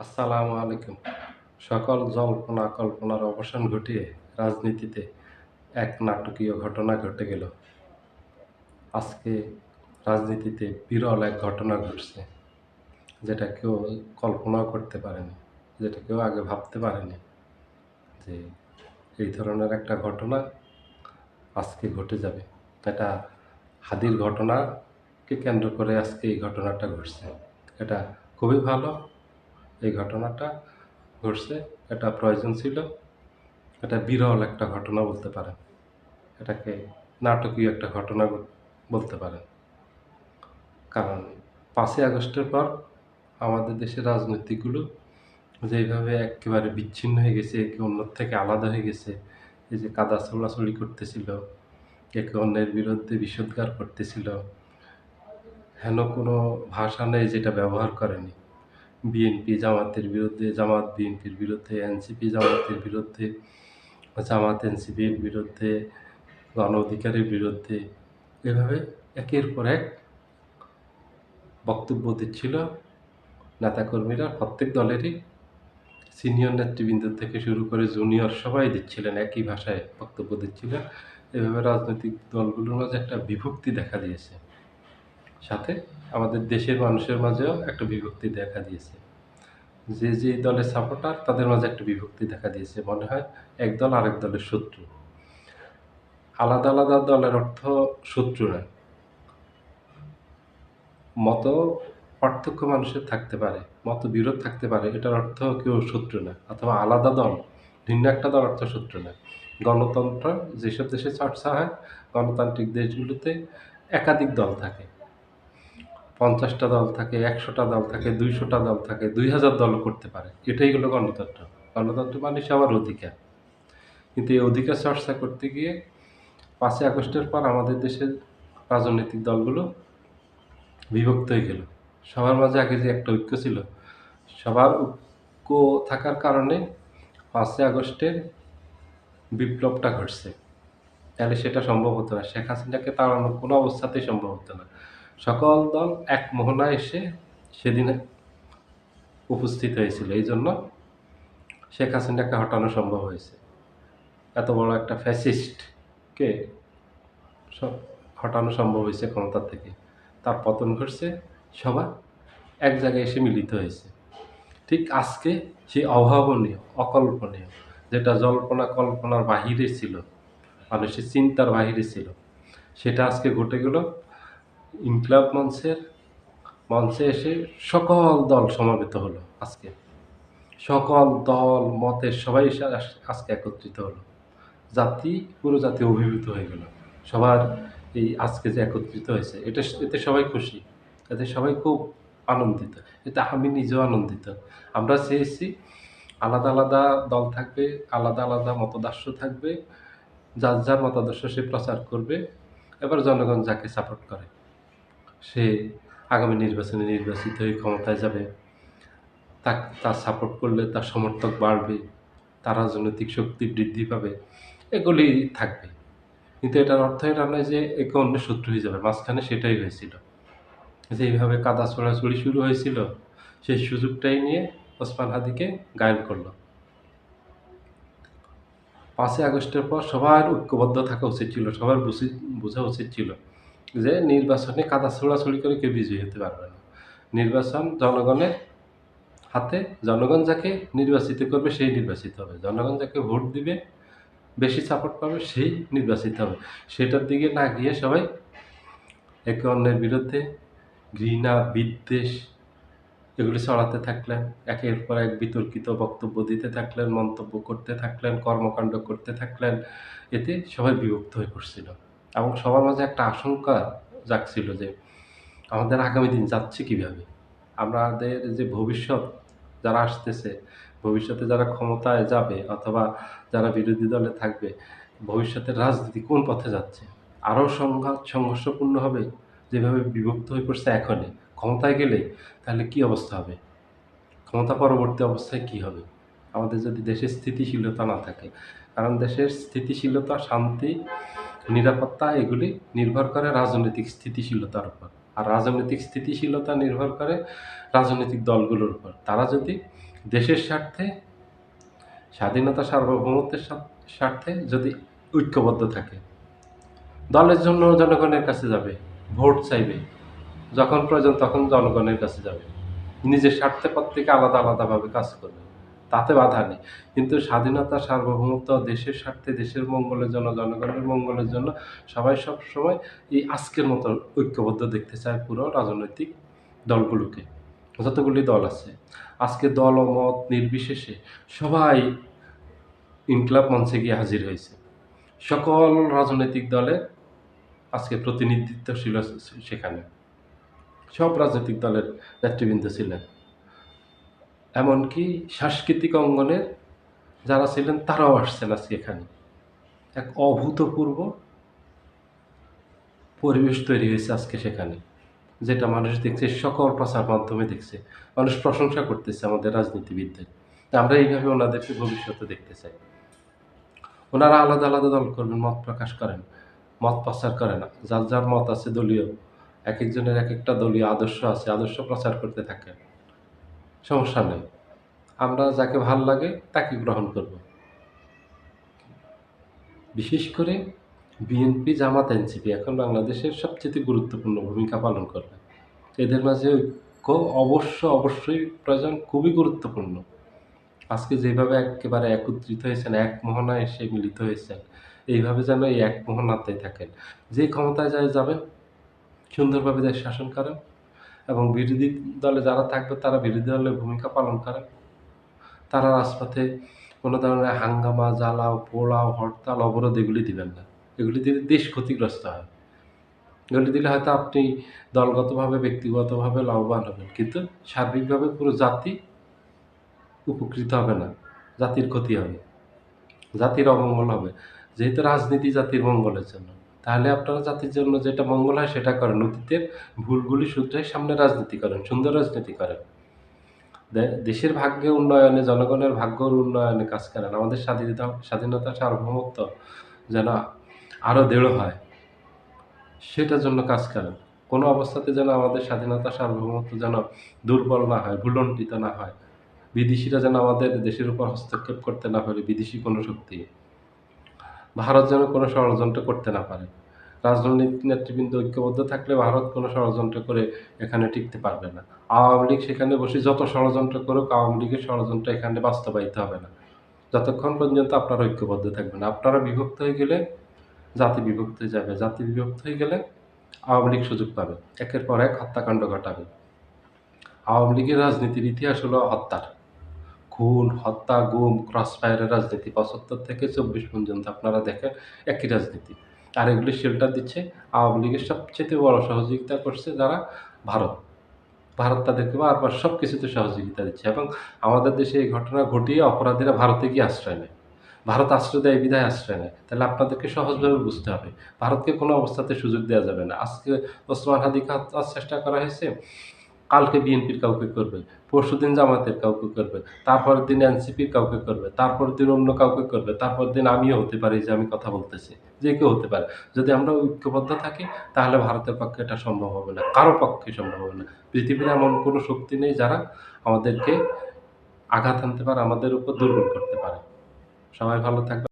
আসসালামু আলাইকুম। সকল জল্পনা কল্পনার অবসান ঘটিয়ে রাজনীতিতে এক নাটকীয় ঘটনা ঘটে গেল। আজকে রাজনীতিতে বিরল এক ঘটনা ঘটছে, যেটা কেউ কল্পনাও করতে পারেনি, যেটা কেউ আগে ভাবতে পারেনি যে এই ধরনের একটা ঘটনা আজকে ঘটে যাবে। এটা হাদির ঘটনাকে কেন্দ্র করে আজকে এই ঘটনাটা ঘটছে। এটা খুবই ভালো, এই ঘটনাটা ঘটছে, এটা প্রয়োজন ছিল। এটা বিরল একটা ঘটনা বলতে পারেন। এটাকে নাটকীয় একটা ঘটনা বলতে পারেন। কারণ ৫ই আগস্টের পর আমাদের দেশের রাজনীতিগুলো যেভাবে একেবারে বিচ্ছিন্ন হয়ে গেছে, একে অন্যের থেকে আলাদা হয়ে গেছে। এই যে কাদা ছোড়াছুড়ি করতেছিল, একে অন্যের বিরুদ্ধে বিষোদ্গার করতেছিল, হেন কোনো ভাষা নেই যেটা ব্যবহার করেনি। বিএনপি জামাতের বিরুদ্ধে, জামাত বিএনপির বিরুদ্ধে, এনসিপি জামাতের বিরুদ্ধে, জামাত এনসিপির বিরুদ্ধে, গণ অধিকারের বিরুদ্ধে, এভাবে একের পর এক বক্তব্য দিচ্ছিল নেতাকর্মীরা। প্রত্যেক দলেরই সিনিয়র নেতৃবৃন্দ থেকে শুরু করে জুনিয়র সবাই দিচ্ছিলেন, একই ভাষায় বক্তব্য দিচ্ছিলেন। এভাবে রাজনৈতিক দলগুলোর মাঝে একটা বিভক্তি দেখা দিয়েছে, সাথে আমাদের দেশের মানুষের মাঝেও একটা বিভক্তি দেখা দিয়েছে। যে দলের সাপোর্টার তাদের মাঝে একটা বিভক্তি দেখা দিয়েছে, মনে হয় এক দল আরেক দলের শত্রু। আলাদা আলাদা দলের অর্থ শত্রু নয়, মত পার্থক্য মানুষের থাকতে পারে, মতবিরোধ থাকতে পারে, এটার অর্থ কেউ শত্রু না, অথবা আলাদা দল, ভিন্ন একটা দল অর্থ শত্রু না। গণতন্ত্র যেসব দেশে চর্চা হয়, গণতান্ত্রিক দেশগুলোতে একাধিক দল থাকে, ৫০টা দল থাকে, ১০০টা দল থাকে, ২০০টা দল থাকে, ২০০০ দলও করতে পারে। এটাই হলো গণতন্ত্র। গণতন্ত্র মানে সবার অধিকার। কিন্তু এই অধিকার চর্চা করতে গিয়ে ৫ই আগস্টের পর আমাদের দেশের রাজনৈতিক দলগুলো বিভক্ত হয়ে গেল। সবার মাঝে আগে যে একটা ঐক্য ছিল, সবার ঐক্য থাকার কারণে ৫ই আগস্টের বিপ্লবটা ঘটছে। তাহলে সেটা সম্ভব হতো না। শেখ হাসিনাকে তাড়ানো কোনো অবস্থাতেই সম্ভব হতো না। সকল দল এক মোহনায় এসে সেদিন উপস্থিত হয়েছিল। এইজন্য শেখ হাসিনাকে হটানো সম্ভব হয়েছে। এত বড় একটা ফ্যাসিস্টকে স হটানো সম্ভব হয়েছে ক্ষমতা থেকে। তার পতন ঘটছে, সবাই এক জায়গায় এসে মিলিত হয়েছে। ঠিক আজকে সেই অভাবনীয়, অকল্পনীয়, যেটা জল্পনা কল্পনার বাহিরে ছিল, মানুষের চিন্তার বাহিরে ছিল, সেটা আজকে ঘটে গেল। ইনকিলাব মঞ্চে এসে সকল দল সমবেত হলো আজকে। সকল দল মতের সবাই এসে আজকে একত্রিত হলো। পুরো জাতি অভিভূত হয়ে গেল। সবার এই আজকে যে একত্রিত হয়েছে, এতে সবাই খুশি। এতে সবাই খুব আনন্দিত। এতে আমি নিজেও আনন্দিত। আমরা চেয়েছি আলাদা আলাদা দল থাকবে, আলাদা আলাদা মতাদর্শ থাকবে। যার যার মতাদর্শ সে প্রচার করবে। এবার জনগণ যাকে সাপোর্ট করে, সে আগামী নির্বাচনে নির্বাচিত হয়ে ক্ষমতায় যাবে। তার সাপোর্ট করলে তার সমর্থক বাড়বে, তার রাজনৈতিক শক্তি বৃদ্ধি পাবে, এগুলি থাকবে। কিন্তু এটার অর্থ এটা নয় যে একে অন্যের শত্রু হয়ে যাবে। মাঝখানে সেটাই হয়েছিল। যে এইভাবে কাদা ছোড়াছুড়ি শুরু হয়েছিল, সেই সুযোগটাই নিয়ে ওসমান হাদিকে ঘায়েল করল। ৫ই আগস্টের পর সবার ঐক্যবদ্ধ থাকা উচিত ছিল, সবার বোঝা উচিত ছিল যে নির্বাচনে কাদা ছোড়াছুড়ি করে কেউ বিজয়ী হতে পারবে না। নির্বাচন জনগণের হাতে, জনগণ যাকে নির্বাচিত করবে সেই নির্বাচিত হবে। জনগণ যাকে ভোট দিবে, বেশি সাপোর্ট পাবে, সেই নির্বাচিত হবে। সেটার দিকে না গিয়ে সবাই একে অন্যের বিরুদ্ধে ঘৃণা, বিদ্বেষ এগুলি ছড়াতে থাকলেন। একের পর এক বিতর্কিত বক্তব্য দিতে থাকলেন, মন্তব্য করতে থাকলেন, কর্মকাণ্ড করতে থাকলেন। এতে সবাই বিভক্ত হয়ে পড়ছিল এবং সবার মাঝে একটা আশঙ্কা জাগছিল যে আমাদের আগামী দিন যাচ্ছে কীভাবে? আমাদের যে ভবিষ্যৎ যারা আসতেছে, ভবিষ্যতে যারা ক্ষমতায় যাবে অথবা যারা বিরোধী দলে থাকবে, ভবিষ্যতের রাজনীতি কোন পথে যাচ্ছে? আরও সংঘর্ষপূর্ণ হবে? যেভাবে বিভক্ত হয়ে পড়ছে এখনই, ক্ষমতায় গেলেই তাহলে কী অবস্থা হবে? ক্ষমতা পরবর্তী অবস্থায় কী হবে? আমাদের যদি দেশের স্থিতিশীলতা না থাকে, কারণ দেশের স্থিতিশীলতা, শান্তি, নিরাপত্তা এগুলি নির্ভর করে রাজনৈতিক স্থিতিশীলতার উপর। আর রাজনৈতিক স্থিতিশীলতা নির্ভর করে রাজনৈতিক দলগুলোর উপর। তারা যদি দেশের স্বার্থে, স্বাধীনতা সার্বভৌমত্বের স্বার্থে যদি ঐক্যবদ্ধ থাকে, দলের জন্য জনগণের কাছে যাবে, ভোট চাইবে, যখন প্রয়োজন তখন জনগণের কাছে যাবে, নিজের স্বার্থে প্রত্যেকে আলাদা আলাদাভাবে কাজ করবে, তাতে বাধা নেই। কিন্তু স্বাধীনতা সার্বভৌমত্ব, দেশের স্বার্থে, দেশের মঙ্গলের জন্য, জনগণের মঙ্গলের জন্য সবাই সবসময় এই আজকের মতো ঐক্যবদ্ধ দেখতে চায় পুরো রাজনৈতিক দলগুলোকে, যতগুলি দল আছে। আজকে দল ও মত নির্বিশেষে সবাই ইনকিলাব মঞ্চে গিয়ে হাজির হয়েছে। সকল রাজনৈতিক দলের আজকে প্রতিনিধিত্ব ছিল সেখানে, সব রাজনৈতিক দলের নেতৃবৃন্দ ছিলেন, এমনকি সাংস্কৃতিক অঙ্গনের যারা ছিলেন তারাও আসছেন আজকে এখানে। এক অভূতপূর্ব পরিবেশ তৈরি হয়েছে আজকে সেখানে, যেটা মানুষ দেখছে, সকল প্রচার মাধ্যমে দেখছে, মানুষ প্রশংসা করতেছে আমাদের রাজনীতিবিদদের। আমরা এইভাবে ওনাদেরকে ভবিষ্যতে দেখতে চাই। ওনারা আলাদা আলাদা দল করবেন, মত প্রকাশ করেন, মত প্রচার করে না, যার যার মত আছে দলীয়, এক একজনের এক একটা দলীয় আদর্শ আছে, আদর্শ প্রচার করতে থাকেন, সমস্যা নেই। আমরা যাকে ভাল লাগে তাকে গ্রহণ করব। বিশেষ করে বিএনপি, জামাত, এনসিপি এখন বাংলাদেশের সবচেয়ে গুরুত্বপূর্ণ ভূমিকা পালন করবে। এদের মাঝে ঐক্য অবশ্যই প্রয়োজন, খুবই গুরুত্বপূর্ণ। আজকে যেভাবে একেবারে একত্রিত হয়েছেন, এক মোহনায় এসে মিলিত হয়েছেন, এইভাবে যেন এই এক মোহনাতেই থাকেন। যে ক্ষমতায় যাবেন সুন্দরভাবে দেশ শাসন করেন, এবং বিরোধী দলে যারা থাকবে তারা বিরোধী দলের ভূমিকা পালন করেন। তারা রাজপথে কোনো ধরনের হাঙ্গামা, জ্বালাও পোড়াও, হরতাল, অবরোধ এগুলি দিবেন না। এগুলি দিলে দেশ ক্ষতিগ্রস্ত হয়। এগুলি দিলে হয়তো আপনি দলগতভাবে, ব্যক্তিগতভাবে লাভবান হবেন, কিন্তু সার্বিকভাবে পুরো জাতি উপকৃত হবে না, জাতির ক্ষতি হবে, জাতির অমঙ্গল হবে। যেহেতু রাজনীতি জাতির মঙ্গলের জন্য, তাহলে আপনারা জাতির জন্য যেটা মঙ্গল হয় সেটা করেন, অতীতের ভুলগুলি শুধরাই সামনে রাজনীতি করেন, সুন্দর রাজনীতি করেন, দেশের ভাগ্য উন্নয়নে, জনগণের ভাগ্যর উন্নয়নে কাজ করেন। আমাদের স্বাধীনতা সার্বভৌমত্ব যেন আরও দৃঢ় হয়, সেটার জন্য কাজ করেন। কোনো অবস্থাতে যেন আমাদের স্বাধীনতা সার্বভৌমত্ব যেন দুর্বল না হয়, ভুলণ্ঠিত না হয়, বিদেশিরা যেন আমাদের দেশের উপর হস্তক্ষেপ করতে না পারে, বিদেশি কোনো শক্তি, ভারত যেন কোনো ষড়যন্ত্র করতে না পারে। রাজনৈতিক নেতৃবৃন্দ ঐক্যবদ্ধ থাকলে ভারত কোনো ষড়যন্ত্র করে এখানে টিকতে পারবে না। আওয়ামী লীগ সেখানে বসে যত ষড়যন্ত্র করুক, আওয়ামী লীগের ষড়যন্ত্র এখানে বাস্তবায়িত হবে না, যতক্ষণ পর্যন্ত আপনারা ঐক্যবদ্ধ থাকবেন। আপনারা বিভক্ত হয়ে গেলে জাতি বিভক্ত হয়ে যাবে, জাতি বিভক্ত হয়ে গেলে আওয়ামী লীগ সুযোগ পাবে, একের পর এক হত্যাকাণ্ড ঘটাবে। আওয়ামী লীগের রাজনীতির ইতিহাস হলো হত্যার, খুন, হত্যা, গুম, ক্রসফায়ারের রাজনীতি ৭৫ থেকে ২৪ পর্যন্ত আপনারা দেখেন একই রাজনীতি। আর এগুলি শেল্টার দিচ্ছে আওয়ামী লীগের সবচেয়ে বড় সহযোগিতা করছে যারা, ভারত। ভারত তাদেরকে বারবার সব কিছুতে সহযোগিতা দিচ্ছে, এবং আমাদের দেশে এই ঘটনা ঘটিয়ে অপরাধীরা ভারতে গিয়ে আশ্রয় নেয়। ভারত আশ্রয় দেয় বিধায় আশ্রয় নেয়। তাহলে আপনাদেরকে সহজভাবে বুঝতে হবে, ভারতকে কোনো অবস্থাতে সুযোগ দেওয়া যাবে না। আজকে ওসমান হাদিকে হত্যার চেষ্টা করা হয়েছে, কালকে বিএনপির কাউকে করবে, পরশুদিন জামাতের কাউকে করবে, তারপরের দিন এনসিপির কাউকে করবে, তারপরের দিন অন্য কাউকে করবে, তারপরের দিন আমিও হতে পারি, যে আমি কথা বলতেছি, যে কেউ হতে পারে। যদি আমরা ঐক্যবদ্ধ থাকি তাহলে ভারতের পক্ষে এটা সম্ভব হবে না, কারো পক্ষে সম্ভব হবে না। পৃথিবীর এমন কোনো শক্তি নেই যারা আমাদেরকে আঘাত হানতে পারে, আমাদের উপর দুর্বল করতে পারে। সবাই ভালো থাকবেন।